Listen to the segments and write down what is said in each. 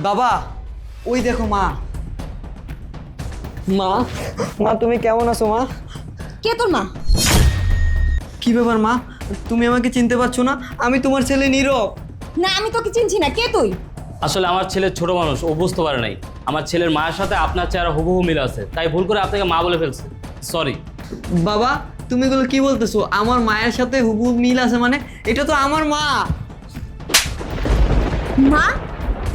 বাবা, ওই দেখো মা। মা, মা তুমি কেমন আছো মা? কে তোর মা? কি ব্যাপার মা, তুমি আমাকে চিনতে পারছো না? আমি তোমার ছেলে নীরব। না, আমি তোকে চিনছি না। কে তুই? আসলে আমার ছেলে ছোট মানুষ, ও বুঝতে পারে নাই আমার ছেলের মায়ের সাথে আপনার চেহারা হুবহু মিল আছে, তাই ভুল করে আপনাকে মা বলে ফেলছে। সরি। বাবা, তুমি এগুলো কি বলতেছো? আমার মায়ের সাথে হুবহু মিল আছে মানে? এটা তো আমার মা। মা?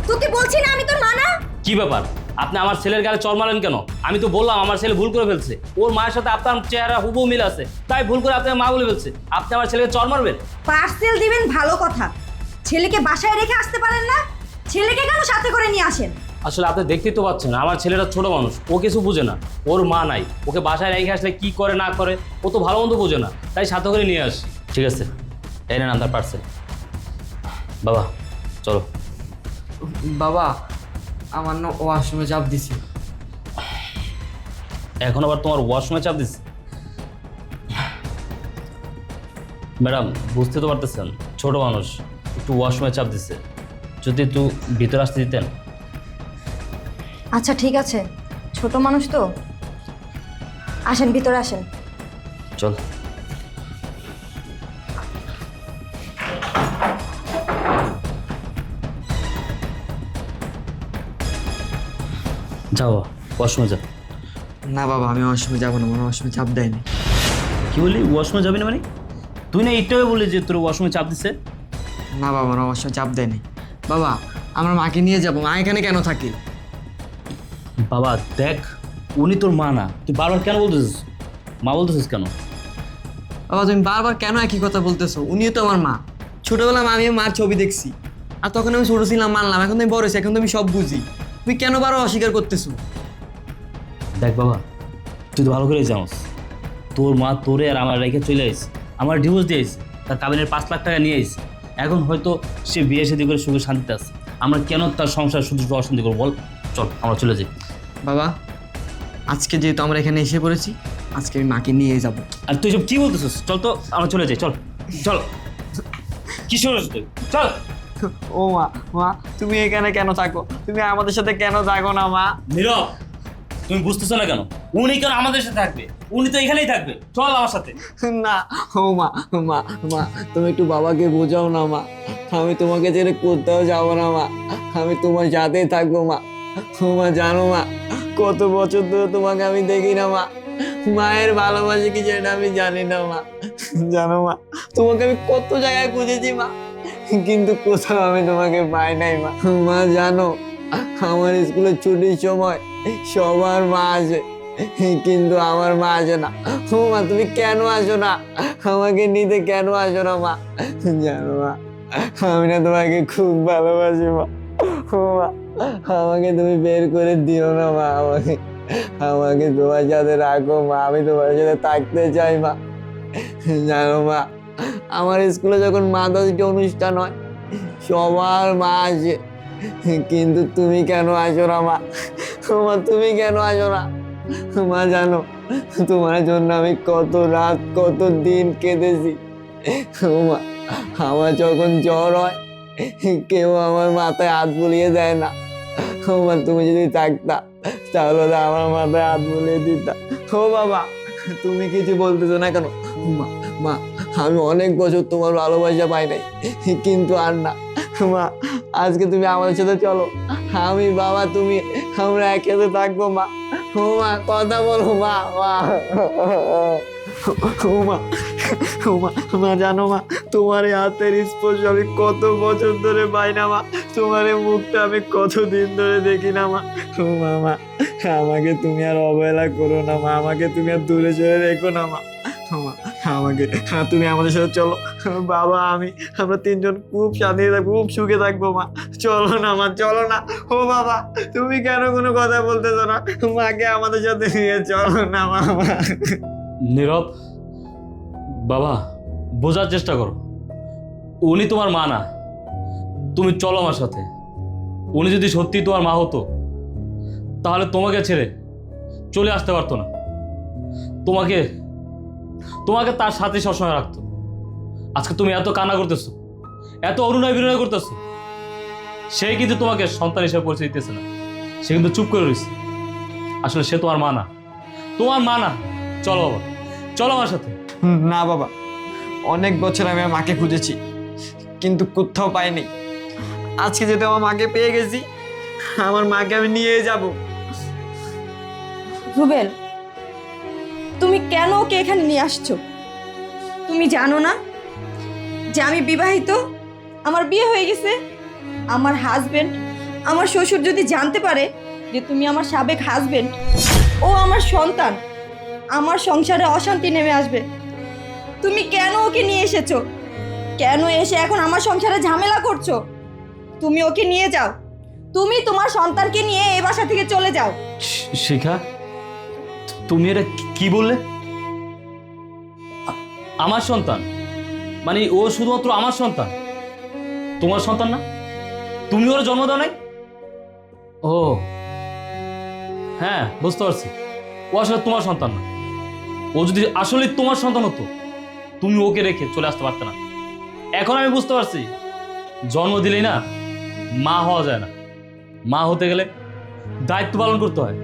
তোকে বলছি না আমি তোর মা না? কি ব্যাপার, আপনি আমার ছেলের গালে চড় মারেন কেন? আমি তো বললাম আমার ছেলে ভুল করে ফেলছে, ওর মায়ের সাথে আপনার চেহারা হুবহু মিল আছে, তাই ভুল করে আপনাকে মা বলে ফেলছে। আপনি আমার ছেলেকে চড় মারবেন? পার্সেল দিবেন ভালো কথা, ছেলেকে বাসায় রেখে আসতে পারেন না? ছেলেকে কেন সাথে করে নিয়ে আসেন? আসলে আপনি দেখতেই তো পাচ্ছেন আমার ছেলেটা ছোট মানুষ, ও কিছু বুঝে না, ওর মা নাই, ওকে বাসায় রেখে আসলে কি করে না করে ও তো ভালো মন্দ বোঝে না, তাই সাথে করে নিয়ে আসি। ঠিক আছে, এই নেন আপনার পার্সেল। বাবা চলো। বাবা, আমার না ওয়াশরুমে চাপ দিছে। এখন আবার তোমার ওয়াশরুমে চাপ দিচ্ছে? ম্যাডাম বুঝতে তো পারতেছেন ছোট মানুষ, একটু ওয়াশরুমে চাপ দিচ্ছে, যদি একটু ভিতরে আসতে দিতেন। আচ্ছা ঠিক আছে, ছোট মানুষ তো, আসেন ভিতরে আসেন। চল। যাও ওয়াশরুমে যা। না বাবা, আমি ওয়াশরুমে যাবো না, আমার ওয়াশরুমে চাপ দেয়নি। কি বললি ওয়াশরুমে যাবি না মানে? তুই না এইটাও বললি যে তোর ওয়াশরুমে চাপ দিচ্ছে। না বাবা, আমার ওয়াশরুমে চাপ দেয়নি। বাবা, আমার মাকে নিয়ে যাবো, মা এখানে কেন থাকে? বাবা দেখ, উনি তোর মা না, তুই বারবার কেন বলতেছিস মা বলতেছিস কেন? বাবা, তুমি বারবার কেন একই কথা বলতেছো? উনিও তো আমার মা। ছোটবেলায় আমি মার ছবি দেখছি, আর তখন আমি ছোট ছিলাম মানলাম, এখন তুমি বড় হয়েছি, এখন তুমি সব বুঝি। তুমি কেন বারবার অস্বীকার করতেছো? দেখ বাবা, তুই তো ভালো করেই জানোস তোর মা তোরে আর আমার রেখে চলে আসছে, আমার ডিভোর্স দিয়ে আসছে, তার কাবিনের 5 লাখ টাকা নিয়ে আসছে। এখন হয়তো সে বিয়ে শাদী করে সুখে শান্তিতে আছে, আমরা কেন তার সংসার শুধু শুধু অশান্তি করবো বল? চল আমরা চলে যাই। বাবা, আজকে যেহেতু আমরা এখানে এসে পড়েছি, আজকে আমি মাকে নিয়ে যাব। আর তুই সব কি বলতেছিস? চল তো আমরা চলে যাই, চল চল। কি শুনিস তুই? চল। ও মা, মা তুমি এখানে কেন থাকো? তুমি আমাদের সাথে কেন থাকো না মা? নীরব, তুমি বুঝতেছো না কেন? উনি কেন আমাদের সাথে থাকবে? উনি তো এখানেই থাকবে, চল আমার সাথে। না, ও মা, মা মা তুমি একটু বাবাকে বোঝাও না মা। আমি তোমাকে ছেড়ে কোথাও যাবো না মা, আমি তোমার সাথেই থাকবো মা। ও মা, জানো মা, কত বছর ধরে তোমাকে আমি দেখি না মা। মায়ের ভালোবাসা কি সেটা আমি জানি না মা। জানো মা, তোমাকে আমি কত জায়গায় খুঁজেছি মা, কিন্তু কোথাও আমি তোমাকে পাই নাই মা। মা জানো, আমার স্কুলের ছুটির সময় সবার মা আসে, কিন্তু আমার মা আসে না। ও মা, তুমি কেন আসো না? আমাকে নিতে কেন আসো না মা? জানো মা, আমি না তোমাকে খুব ভালোবাসি মা। ও মা, আমাকে তুমি বের করে দিও না মা, আমাকে আমাকে তোমার সাথে রাখো মা, আমি তোমার সাথে থাকতে চাই মা। জানো মা, আমার স্কুলে যখন মাতাজিকে অনুষ্ঠান হয় সবার মা আসে, কিন্তু তুমি কেন আসো না মা? মা তুমি কেন আসো না? মা জানো, তোমার জন্য আমি কত রাত কত দিন কেঁদেছি। মা, আমার যখন জ্বর হয় কেউ আমার মাথায় হাত বুলিয়ে দেয় না। মা তুমি যদি থাকতা তাহলে তো আমার মাথায় হাত বুলিয়ে দিতা। ও বাবা, তুমি কিছু বলতেছো না কেন? মা, মা আমি অনেক বছর তোমার ভালোবাসা পাই নাই, কিন্তু আর না মা, আজকে তুমি আমাদের সাথে চলো, আমি বাবা তুমি আমরা একসাথে থাকবো মা। ও মা, কথা বলো মা। মা, ও মা, ও মা, মা জানো মা, তোমার এই হাতের স্পর্শ আমি কত বছর ধরে পাই না মা, তোমার এই মুখটা আমি কতদিন ধরে দেখি না মা। ও মা, মা আমাকে তুমি আর অবহেলা করো না মা, আমাকে তুমি আর দূরে সরে রেখো না মা। ও মা, আমাকে তুমি আমাদের সাথে চলো, বাবা আমি আমরা তিনজন খুব শান্তিতে থাকবো, খুব সুখে থাকবো মা। চলো না মা, চলো না। ও বাবা, তুমি কেন কোনো কথা বলতেছো না? মাকে আমাদের সাথে নিয়ে চলো না মা। নীরব, বাবা বোঝার চেষ্টা করো, উনি তোমার মা না, তুমি চলো আমার সাথে। উনি যদি সত্যি তোমার মা হতো তাহলে তোমাকে ছেড়ে চলে আসতে পারতো না, তোমাকে তোমাকে তার সাথে সবসময় রাখতো। আজকে তুমি এত কান্না করতেছো, এত অরুণয় বিনয় করতেছো, সে কিন্তু তোমাকে সন্তান হিসেবে পরিচয় দিতেছে না, সে কিন্তু চুপ করে রয়েছে। আসলে সে তোমার মা না, তোমার মা না। চলো বাবা, চলো আমার সাথে। না বাবা, অনেক বছর আমি আমার মাকে খুঁজেছি কিন্তু কোথাও পাইনি। আজকে যেহেতু আমার মাকে পেয়ে গেছি, আমার মাকে আমি নিয়ে যাব। রুবেল, তুমি কেন ওকে এখানে নিয়ে আসছো? তুমি জানো না যে আমি বিবাহিত, আমার বিয়ে হয়ে গেছে? আমার হাজবেন্ড, আমার শ্বশুর যদি জানতে পারে যে তুমি আমার সাবেক হাজবেন্ড, ও আমার সন্তান, আমার সংসারে অশান্তি নেমে আসবে। তুমি কেন ওকে নিয়ে এসেছো? কেন এসে এখন আমার সংসারে ঝামেলা করছো? তুমি ওকে নিয়ে যাও, তুমি তোমার সন্তানকে নিয়ে এই বাসা থেকে চলে যাও। শিখা, তুমি এটা কি বললে? আমার সন্তান মানে ও শুধুমাত্র আমার সন্তান, তোমার সন্তান না? তুমি ওর জন্ম দাও নাই? ও হ্যাঁ, বুঝতে পারছি। ও আসলে তোমার সন্তান না। ও যদি আসলে তোমার সন্তান হতো, তুমি ওকে রেখে চলে আসতে পারতে না। এখন আমি বুঝতে পারছি, জন্ম দিলেই না মা হওয়া যায় না। মা হতে গেলে দায়িত্ব পালন করতে হয়,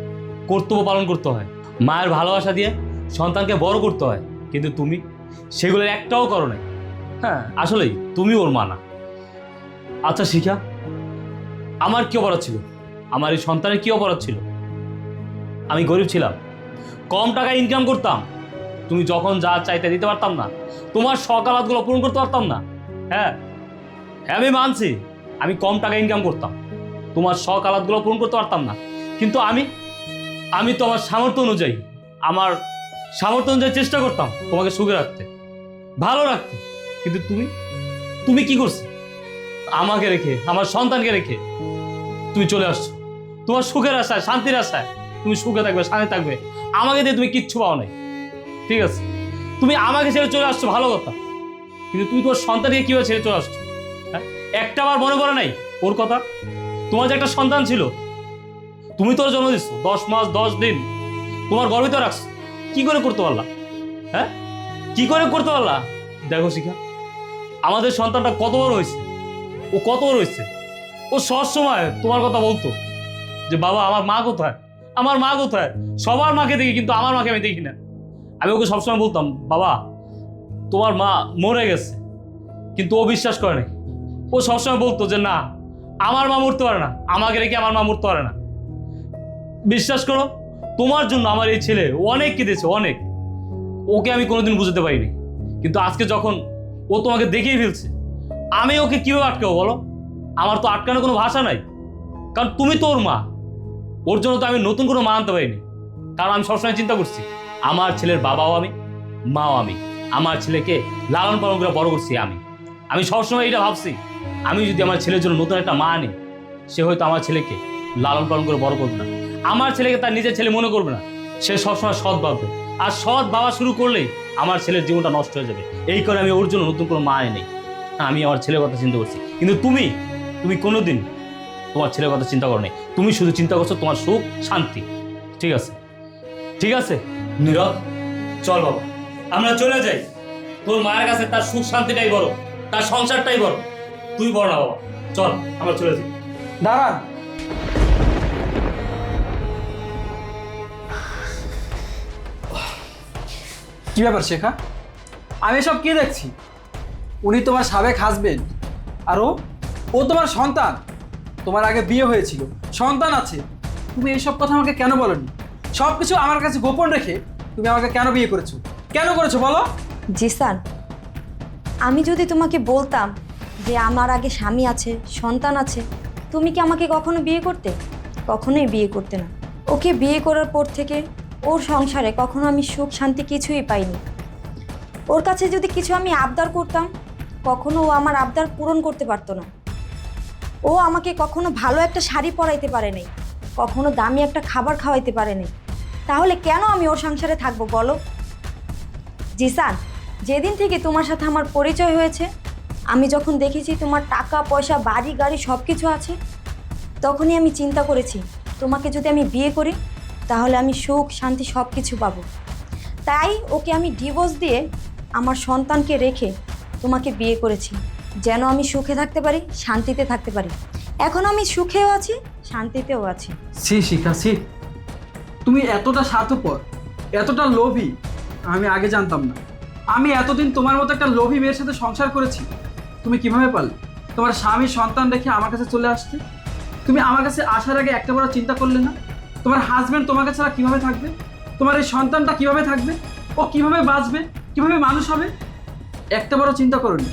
কর্তব্য পালন করতে হয়, মায়ের ভালোবাসা দিয়ে সন্তানকে বড় করতে হয়। কিন্তু তুমি সেগুলোর একটাও করো নাই। হ্যাঁ, আসলেই তুমি ওর মা না। আচ্ছা শিখা, আমার কি অপরাধ ছিল? আমার এই সন্তানের কি অপরাধ ছিল? আমি গরিব ছিলাম, কম টাকা ইনকাম করতাম, তুমি যখন যা চাইতে দিতে পারতাম না, তোমার সকালাতগুলো পূরণ করতে পারতাম না। হ্যাঁ হ্যাঁ, আমি মানছি আমি কম টাকা ইনকাম করতাম, তোমার সকালাতগুলো পূরণ করতে পারতাম না। কিন্তু আমি তো আমার সামর্থ্য অনুযায়ী, আমার সামর্থ্য অনুযায়ী চেষ্টা করতাম তোমাকে সুখে রাখতে, ভালো রাখতে। কিন্তু তুমি কি করছো? আমাকে রেখে, আমার সন্তানকে রেখে তুমি চলে আসছো তোমার সুখের আশায়, শান্তির আশায়। তুমি সুখে থাকবে, শান্তি থাকবে, আমাকে দিয়ে তুমি কিচ্ছু পাও নাই। ঠিক আছে, তুমি আমাকে ছেড়ে চলে আসছো, ভালো কথা। কিন্তু তুমি তোমার সন্তানকে কিভাবে ছেড়ে চলে আসছো? হ্যাঁ, একটা বার মনে পড়ে নাই ওর কথা? তোমার যে একটা সন্তান ছিল, তুমি তোর জন্ম দিচ্ছ, 10 মাস 10 দিন তোমার গর্বিত রাখছো। কি করে করতে পারলা? হ্যাঁ, কি করে করতে পারলা? দেখো শিখা, আমাদের সন্তানটা কত বড় হয়েছে, ও কত বড় হয়েছে। ও সব সময় তোমার কথা বলতো যে বাবা আমার মা কোথায়, আমার মা কোথায়। সবার মাকে দেখি কিন্তু আমার মাকে আমি দেখি না। আমি ওকে সবসময় বলতাম বাবা তোমার মা মরে গেছে, কিন্তু ও বিশ্বাস করে নাই। ও সবসময় বলতো যে না, আমার মা মরতে পারে না, আমাকে রেখে আমার মা মরতে পারে না। বিশ্বাস করো, তোমার জন্য আমার এই ছেলে অনেক কেঁদেছে, অনেক। ওকে আমি কোনোদিন বুঝতে পারিনি, কিন্তু আজকে যখন ও তোমাকে দেখেই ফেলছে, আমি ওকে কিভাবে আটকাবো বলো? আমার তো আটকানোর কোনো ভাষা নাই, কারণ তুমি তো ওর মা। ওর জন্য তো আমি নতুন কোনো মা আনতে পারিনি, কারণ আমি সবসময় চিন্তা করছি আমার ছেলের বাবাও আমি, মাও আমি। আমার ছেলেকে লালন পালন করে বড় করছি আমি সবসময় এটা ভাবছি, আমি যদি আমার ছেলের জন্য নতুন একটা মা আনি, সে হয়তো আমার ছেলেকে লালন পালন করে বড় করবে না, আমার ছেলেকে তার নিজের ছেলে মনে করবে না। সে সবসময় সৎ ভাববে, আর সৎ ভাবা শুরু করলেই আমার ছেলের জীবনটা নষ্ট হয়ে যাবে। এই কারণে আমি ওর জন্য নতুন কোনো মা আনি। আমি আমার ছেলের কথা চিন্তা করছি, কিন্তু তুমি কোনোদিন তোমার ছেলের কথা চিন্তা করো নাই। তুমি শুধু চিন্তা করছো তোমার সুখ শান্তি। ঠিক আছে, ঠিক আছে নীরব, চল বাবা আমরা চলে যাই। তোর মায়ের কাছে তার সুখ শান্তিটাই বড়, তার সংসারটাই বড়, তুই বড় না বাবা। চল আমরা চলে যাই। দাঁড়ান, কি ব্যাপার শেখা? আমি সব কি দেখছি? উনি তোমার সাবেক হাজবেন্ড, আর ও তোমার সন্তান। তোমার আগে বিয়ে হয়েছিল, সন্তান আছে। তুমি এইসব কথা আমাকে কেন বলোনি? সব কিছু আমার কাছে গোপন রেখে তুমি আমাকে কেন বিয়ে করেছো? কেন করেছো বলো? জিসান, আমি যদি তোমাকে বলতাম যে আমার আগে স্বামী আছে, সন্তান আছে, তুমি কি আমাকে কখনো বিয়ে করতে? কখনোই বিয়ে করতে না। ওকে বিয়ে করার পর থেকে ওর সংসারে কখনো আমি সুখ শান্তি কিছুই পাইনি। ওর কাছে যদি কিছু আমি আবদার করতাম, কখনো ও আমার আবদার পূরণ করতে পারতো না। ও আমাকে কখনো ভালো একটা শাড়ি পরাইতে পারে নাই, কখনো দামি একটা খাবার খাওয়াইতে পারে নাই। তাহলে কেন আমি ওর সংসারে থাকবো বলো? জিসান, যেদিন থেকে তোমার সাথে আমার পরিচয় হয়েছে, আমি যখন দেখেছি তোমার টাকা পয়সা বাড়ি গাড়ি সব কিছু আছে, তখনই আমি চিন্তা করেছি তোমাকে যদি আমি বিয়ে করি তাহলে আমি সুখ শান্তি সব কিছু পাবো। তাই ওকে আমি ডিভোর্স দিয়ে আমার সন্তানকে রেখে তোমাকে বিয়ে করেছি, যেন আমি সুখে থাকতে পারি, শান্তিতে থাকতে পারি। এখন আমি সুখেও আছি, শান্তিতেও আছি। ছি শিখা ছি, তুমি এতটা স্বার্থপর, এতটা লোভী আমি আগে জানতাম না। আমি এতদিন তোমার মতো একটা লোভী মেয়ের সাথে সংসার করেছি, তুমি কিভাবে পারলে তোমার স্বামী সন্তান রেখে আমার কাছে চলে আসতে? তুমি আমার কাছে আসার আগে একটা বড় চিন্তা করলে না? তোমার হাজবেন্ড তোমাকে ছাড়া কিভাবে থাকবে? তোমার এই সন্তানটা কিভাবে থাকবে? ও কিভাবে বাঁচবে, কিভাবে মানুষ হবে? একটা বড় চিন্তা করোনি।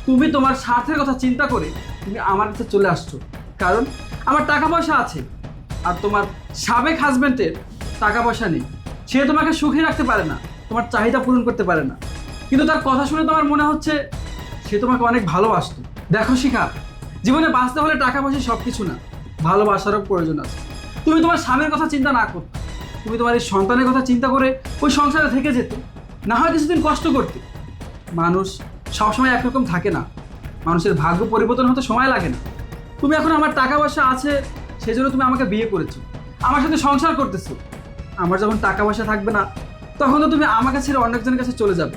তুমি তোমার স্বার্থের কথা চিন্তা করে তুমি আমার কাছে চলে আসছো, কারণ আমার টাকা পয়সা আছে। আর তোমার সাবেক হাজবেন্ডের টাকা পয়সা নেই, সে তোমাকে সুখী রাখতে পারে না, তোমার চাহিদা পূরণ করতে পারে না। কিন্তু তার কথা শুনে তোমার মনে হচ্ছে সে তোমাকে অনেক ভালোবাসতো। দেখো শিখা, জীবনে বাঁচতে হলে টাকা পয়সা সব কিছু না, ভালোবাসারও প্রয়োজন আছে। তুমি তোমার স্বামীর কথা চিন্তা না করতে, তুমি তোমার এই সন্তানের কথা চিন্তা করে ওই সংসারে থেকে যেতে, না হয় কিছুদিন কষ্ট করতে। মানুষ সবসময় একরকম থাকে না, মানুষের ভাগ্য পরিবর্তন হতে সময় লাগে না। তুমি এখন আমার টাকা পয়সা আছে সেজন্য তুমি আমাকে বিয়ে করেছো, আমার সাথে সংসার করতেছো। আমার যখন টাকা পয়সা থাকবে না, তখন তো তুমি আমাকে ছেড়ে অনেকজনের কাছে চলে যাবে।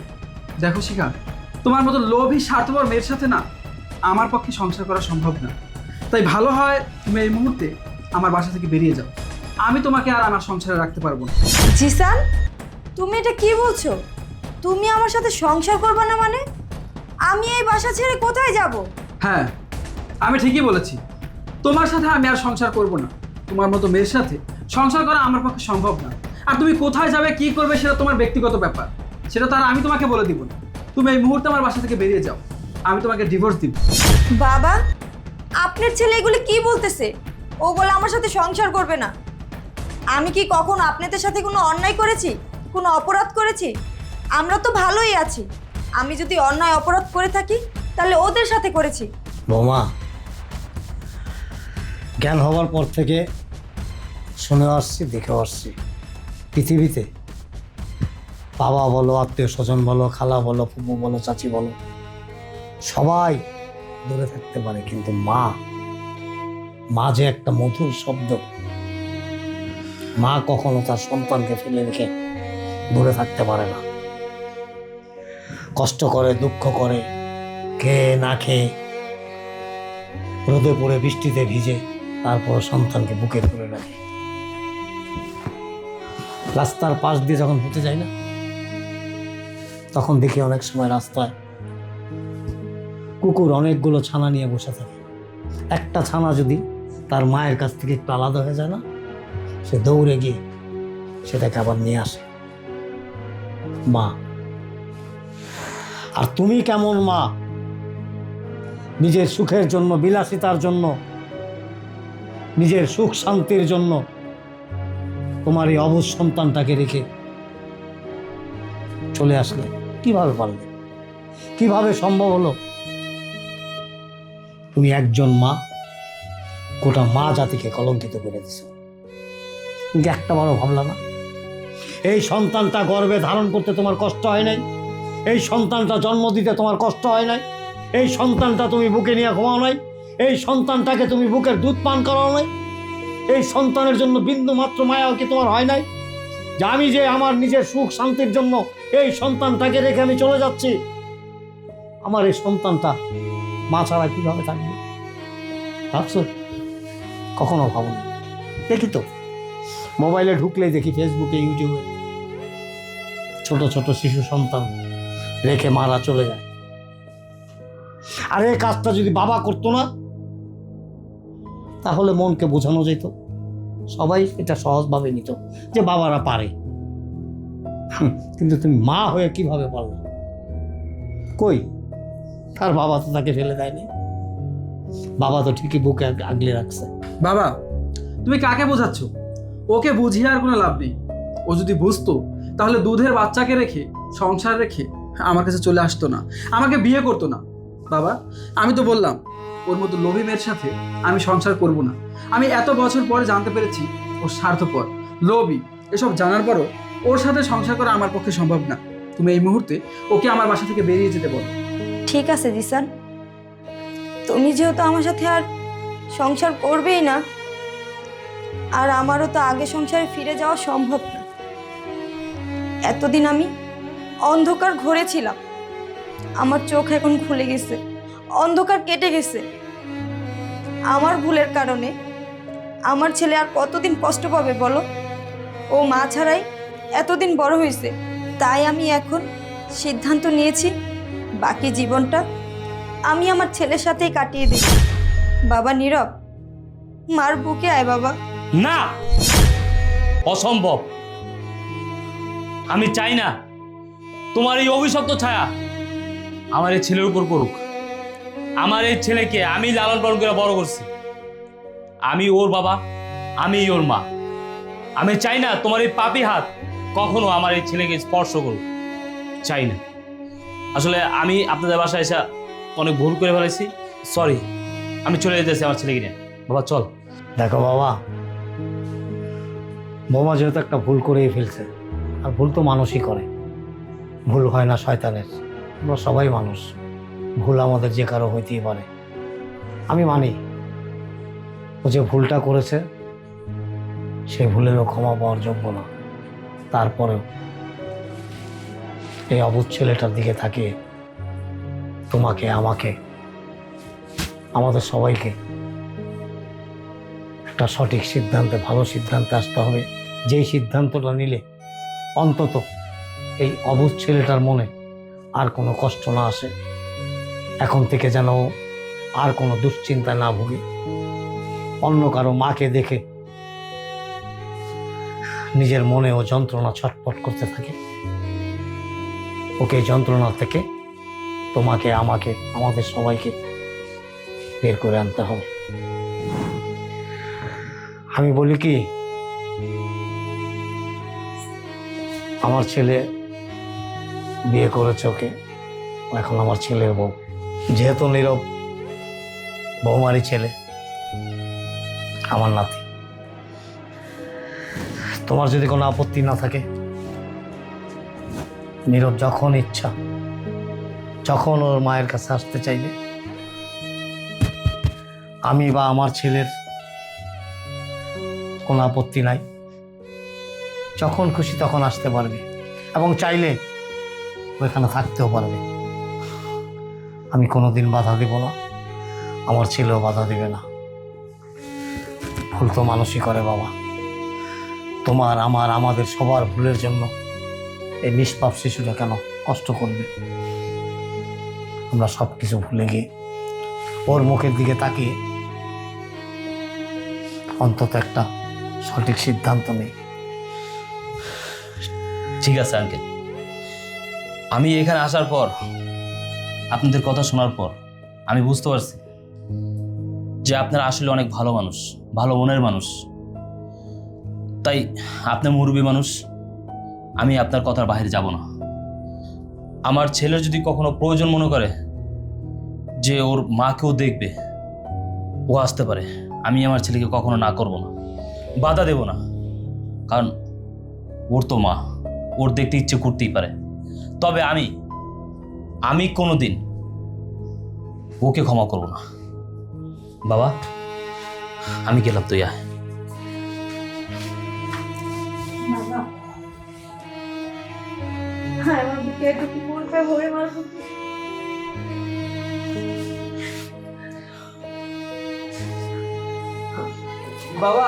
দেখো শিখা, তোমার মতো লোভী স্বার্থপর মেয়ের সাথে না আমার পক্ষে সংসার করা সম্ভব না। তাই ভালো হয় তুমি এই মুহূর্তে আমার বাসা থেকে বেরিয়ে যাও। আমি তোমাকে আর আমার সংসারে রাখতে পারবো না। জিসান, তুমি এটা কি বলছো? তুমি আমার সাথে সংসার করবে না মানে? আমি এই বাসা ছেড়ে কোথায় যাব? হ্যাঁ, আমি ঠিকই বলেছি, তোমার সাথে আমি আর সংসার করব না। তোমার মতো মেয়ের সাথে সংসার করা আমার পক্ষে সম্ভব না। আর তুমি কোথায় যাবে, কি করবে, সেটা তোমার ব্যক্তিগত ব্যাপার, সেটা তার আমি তোমাকে বলে দিব না। তুমি এই মুহূর্তে আমার বাসা থেকে বেরিয়ে যাও, আমি তোমাকে ডিভোর্স দিব। বাবা, আপনার ছেলে এগুলো কি বলতেছে? ও বলে আমার সাথে সংসার করবে না। আমি কি কখনো আপনাদের সাথে কোনো অন্যায় করেছি, কোনো অপরাধ করেছি? আমরা তো ভালোই আছি। আমি যদি অন্যায় অপরাধ করে থাকি তাহলে ওদের সাথে করেছি। বৌমা, জ্ঞান হবার পর থেকে শুনে আসছি, দেখে আসছি, পৃথিবীতে বাবা বলো, আত্মীয় স্বজন বলো, খালা বলো, ফুপু বলো, চাচি বলো, সবাই দূরে থাকতে পারে, কিন্তু মা, মা যে একটা মধুর শব্দ। মা কখনো তার সন্তানকে ফেলে রেখে দূরে থাকতে পারে না। কষ্ট করে, দুঃখ করে, খেয়ে না খেয়ে, রোদে পড়ে বৃষ্টিতে ভিজে, তারপর সন্তানকে বুকে ধরে রাখে। রাস্তার পাশ দিয়ে যখন হেঁটে যাই না, তখন দেখি অনেক সময় রাস্তায় কুকুর অনেকগুলো ছানা নিয়ে বসে থাকে। একটা ছানা যদি তার মায়ের কাছ থেকে একটু আলাদা হয়ে যায় না, সে দৌড়ে গিয়ে সেটাকে আবার নিয়ে আসে। মা। আর তুমি কেমন মা? নিজের সুখের জন্য, বিলাসিতার জন্য, নিজের সুখ শান্তির জন্য তোমার এই অবুঝ সন্তানটাকে রেখে চলে আসলে কিভাবে পারলে? কিভাবে সম্ভব হলো? তুমি একজন মা, গোটা মা জাতিকে কলঙ্কিত করে দিছো। কিন্তু একটাবারও ভাবলা না এই সন্তানটা গর্ভে ধারণ করতে তোমার কষ্ট হয় নাই? এই সন্তানটা জন্ম দিতে তোমার কষ্ট হয় নাই? এই সন্তানটা তুমি বুকে নিয়ে ঘুমাও নাই? এই সন্তানটাকে তুমি বুকের দুধ পান করাও নাই? এই সন্তানের জন্য বিন্দু মাত্র মায়াও কি তোমার হয় নাই? যে আমি যে আমার নিজের সুখ শান্তির জন্য এই সন্তানটাকে রেখে আমি চলে যাচ্ছি, আমার এই সন্তানটা মা ছাড়া কিভাবে থাকবে? ভাবছো? কখনো ভাবনি। দেখি তো, মোবাইলে ঢুকলেই দেখি, ফেসবুকে, ইউটিউবে ছোট ছোট শিশু সন্তান রেখে মারা চলে যায়। আর এই কাজটা যদি বাবা করতো না, তাহলে মনকে বোঝানো যেত, সবাই এটা সহজভাবে নিত যে বাবারা পারে। কিন্তু তুমি মা হয়ে কিভাবে পারলো? কই, তার বাবা তো তাকে ফেলে দেয়নি, বাবা তো ঠিকই বুকে আগলে রাখছে। বাবা, তুমি কাকে বোঝাচ্ছ? ওকে বুঝিয়ে আর কোনো লাভ নেই। ও যদি বুঝতো তাহলে দুধের বাচ্চাকে রেখে, সংসার রেখে আমার কাছে চলে আসতো না, আমাকে বিয়ে করতো না। বাবা, আমি তো বললাম ওর মতো লোভী মেয়ের সাথে আমি সংসার করব না। আমি এত বছর পরে জানতে পেরেছি ও স্বার্থপর, লোভী। এসব জানার পরও ওর সাথে সংসার করা আমার পক্ষে সম্ভব না। তুমি এই মুহূর্তে ওকে আমার বাসা থেকে বেরিয়ে যেতে বলো। ঠিক আছে জিসান, তুমি যেহেতু আমার সাথে আর সংসার করবেই না, আর আমারও তো আগে সংসারে ফিরে যাওয়া সম্ভব না। এতদিন আমি অন্ধকার ঘরে ছিলাম, আমার চোখ এখন খুলে গেছে, অন্ধকার কেটে গেছে। আমার ভুলের কারণে আমার ছেলে আর কতদিন কষ্ট পাবে বলো? ও মা ছাড়াই এতদিন বড় হয়েছে। তাই আমি এখন সিদ্ধান্ত নিয়েছি বাকি জীবনটা আমি আমার ছেলের সাথেই কাটিয়ে দিই। বাবা নীরব, মার বুকে আয় বাবা। না, অসম্ভব। আমি চাই না তোমার এই অভিশপ্ত ছায়া আমার এই ছেলের উপর পড়ুক। আমার এই ছেলেকে আমি লালন পালন করে বড় করছি। আমি ওর বাবা, আমি ওর মা। আমি চাই না তোমার এই পাপী হাত কখনো আমার এই ছেলেকে স্পর্শ করুক। চাই না। আসলে আমি আপনাদের বাসায় এসে অনেক ভুল করে ফেলেছি। সরি, আমি চলে যেতেছি আমার ছেলেকে নিয়ে। বাবা চল। দেখো বাবা, বৌমা যেহেতু একটা ভুল করেই ফেলছে, আর ভুল তো মানুষই করে, ভুল হয় না শয়তানের। আমরা সবাই মানুষ, ভুল আমাদের যে কারো হইতেই পারে। আমি মানি ও যে ভুলটা করেছে সেই ভুলেরও ক্ষমা পাওয়ার যোগ্য না। তারপরেও এই অবুঝ ছেলেটার দিকে তাকিয়ে তোমাকে, আমাকে, আমাদের সবাইকে একটা সঠিক সিদ্ধান্তে, ভালো সিদ্ধান্তে আসতে হবে। যেই সিদ্ধান্তটা নিলে অন্তত এই অবুঝ ছেলেটার মনে আর কোনো কষ্ট না আসে। এখন থেকে যেন ও আর কোনো দুশ্চিন্তা না ভোগে, অন্য কারো মাকে দেখে নিজের মনে ও যন্ত্রণা ছটফট করতে থাকে। ওকে এই যন্ত্রণা থেকে তোমাকে, আমাকে, আমাদের সবাইকে বের করে আনতে হবে। আমি বলি কি, আমার ছেলে বিয়ে করেছে ওকে, ও এখন আমার ছেলের বউ। যেহেতু নীরব বৌমারি ছেলে, আমার নাতি, তোমার যদি কোনো আপত্তি না থাকে, নীরব যখন ইচ্ছা, যখন ওর মায়ের কাছে আসতে চাইবে, আমি বা আমার ছেলের কোনো আপত্তি নাই। যখন খুশি তখন আসতে পারবে, এবং চাইলে ওইখানে থাকতেও পারবে। আমি কোনোদিন বাধা দেব না, আমার ছেলেও বাধা দেবে না। ভুল তো মানুষই করে বাবা। তোমার, আমার, আমাদের সবার ভুলের জন্য এই নিষ্পাপ শিশুটা কেন কষ্ট করবে? আমরা সব কিছু ভুলে গিয়ে ওর মুখের দিকে তাকিয়ে অন্তত একটা সঠিক সিদ্ধান্ত নেই। ঠিক আছে আঙ্কেল, আমি এখানে আসার পর, আপনাদের কথা শোনার পর আমি বুঝতে পারছি যে আপনারা আসলে অনেক ভালো মানুষ, ভালো মনের মানুষ। তাই আপনি মুরব্বী মানুষ, আমি আপনার কথার বাইরে যাব না। আমার ছেলের যদি কখনো প্রয়োজন মনে করে যে ওর মাকেও দেখবে, ও আসতে পারে। আমি আমার ছেলেকে কখনো না করব না, বাধা দেব না। কারণ ওর তো মা, ওর দেখতে ইচ্ছে করতেই পারে। তবে আমি কোনোদিন ওকে ক্ষমা করব না। বাবা, আমি গেলাম, তুই আয়। বাবা